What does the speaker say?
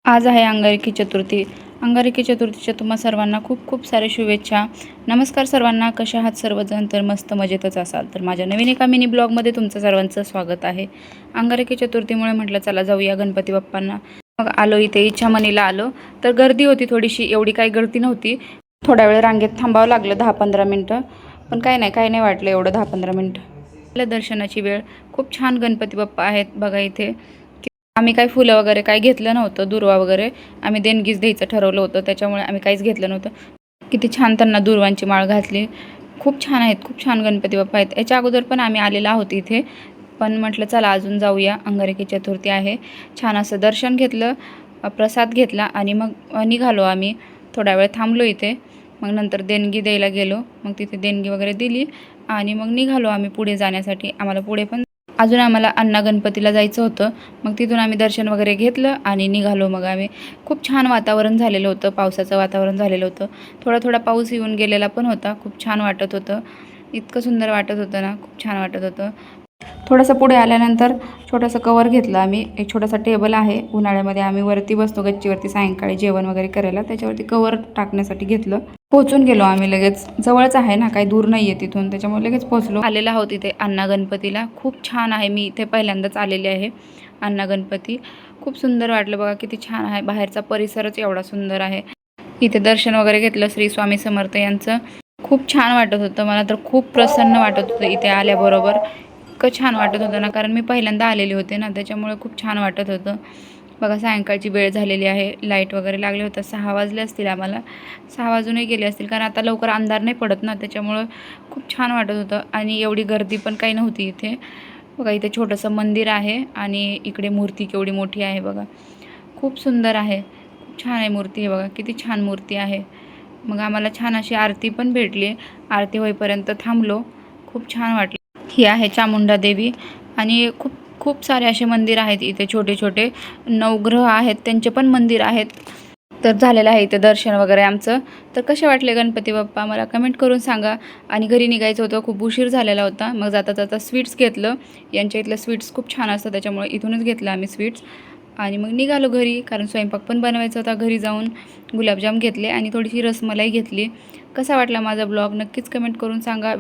आज आहे अंगारकी चतुर्थी. अंगारकी चतुर्थीच्या तुम्हा सर्वांना खूप खूप सारे शुभेच्छा. नमस्कार सर्वांना, कशा आहात सर्वजण? तर मस्त मजेतच असाल तर माझ्या नवीन एका मिनी ब्लॉगमध्ये तुमचं सर्वांचं स्वागत आहे. अंगारकी चतुर्थीमुळे म्हटलं चला जाऊया गणपती बाप्पांना. मग आलो इथे इच्छामणीला आलो. तर गर्दी होती थोडीशी, एवढी काही गर्दी नव्हती. थोड्या वेळ रांगेत थांबावं लागलं 10-15 मिनटं, पण काही नाही वाटलं एवढं 10-15 मिनटं. आपल्या दर्शनाची वेळ. खूप छान गणपती बाप्पा आहेत बघा इथे. आम्ही काही फुलं वगैरे काही घेतलं नव्हतं, दुर्वा वगैरे आम्ही देणगीच द्यायचं ठरवलं होतं, त्याच्यामुळे आम्ही काहीच घेतलं नव्हतं. किती छान त्यांना दुर्वांची माळ घातली. खूप छान आहेत, खूप छान गणपती बाप्पा आहेत. याच्या अगोदर पण आम्ही आलेलो आहोत इथे, पण म्हटलं चला अजून जाऊया. अंगारकी चतुर्थी आहे. छान असं दर्शन घेतलं, प्रसाद घेतला आणि मग निघालो आम्ही. थोडा वेळ थांबलो इथे, मग नंतर देणगी द्यायला गेलो. मग तिथे देणगी वगैरे दिली आणि मग निघालो आम्ही पुढे जाण्यासाठी. आम्हाला पुढे पण अजून आम्हाला अण्णा गणपतीला जायचं होतं. मग तिथून आम्ही दर्शन वगैरे घेतलं आणि निघालो मग आम्ही. खूप छान वातावरण झालेलं होतं, पावसाचं वातावरण झालेलं होतं. थोडा थोडा पाऊस येऊन गेलेला पण होता. खूप छान वाटत होतं. इतकं सुंदर वाटत होतं ना, खूप छान वाटत होतं. थोडंसं पुढे आल्यानंतर छोटंसं कवर घेतलं आम्ही. एक छोटासा टेबल आहे. उन्हाळ्यामध्ये आम्ही वरती बसतो गच्चीवरती सायंकाळी जेवण वगैरे करायला, त्याच्यावरती कवर टाकण्यासाठी घेतलं. पोहोचून गेलो आम्ही लगेच. जवळच आहे ना, काही दूर नाही आहे तिथून, त्याच्यामुळे लगेच पोहोचलो. आलेला आहोत इथे अण्णा गणपतीला. खूप छान आहे. मी इथे पहिल्यांदाच आलेले आहे अण्णा गणपती. खूप सुंदर वाटलं बघा, किती छान आहे. बाहेरचा परिसरच एवढा सुंदर आहे. इथे दर्शन वगैरे घेतलं श्री स्वामी समर्थ यांचं. खूप छान वाटत होतं. मला तर खूप प्रसन्न वाटत होतं इथे आल्याबरोबर. इतकं छान वाटत होतं ना, कारण मी पहिल्यांदा आलेले होते ना, त्याच्यामुळे खूप छान वाटत होतं. बघा सायंकाळची वेळ झालेली आहे. लाईट वगैरे लागले होतं. 6 वाजले असतील आम्हाला. 6 वाजूनही गेले असतील, कारण आता लवकर अंधार नाही पडत ना, त्याच्यामुळं खूप छान वाटत होतं. आणि एवढी गर्दी पण काही नव्हती इथे. बघा इथे छोटंसं मंदिर आहे आणि इकडे मूर्ती केवढी मोठी आहे बघा. खूप सुंदर आहे. खूप छान आहे मूर्ती. आहे बघा किती छान मूर्ती आहे. मग आम्हाला छान अशी आरती पण भेटली. आरती होईपर्यंत थांबलो. खूप छान वाटलं. ही आहे चामुंडा देवी आणि खूप खूप सारे असे मंदिर आहेत इथे छोटे छोटे. नवग्रह आहेत, त्यांचे पण मंदिर आहेत. तर झालेलं आहे इथे दर्शन वगैरे आमचं. तर कसे वाटले गणपती बाप्पा मला कमेंट करून सांगा. आणि घरी निघायचं होतं, खूप उशीर झालेला होता. मग जाता जाता स्वीट्स घेतलं. यांच्या इथलं स्वीट्स खूप छान असतं, त्याच्यामुळे इथूनच घेतलं आम्ही स्वीट्स. आणि मग निघालो घरी, कारण स्वयंपाक पण बनवायचा होता. घरी जाऊन गुलाबजाम घेतले आणि थोडीशी रसमलाई घेतली. कसा वाटला माझा ब्लॉग नक्कीच कमेंट करून सांगा.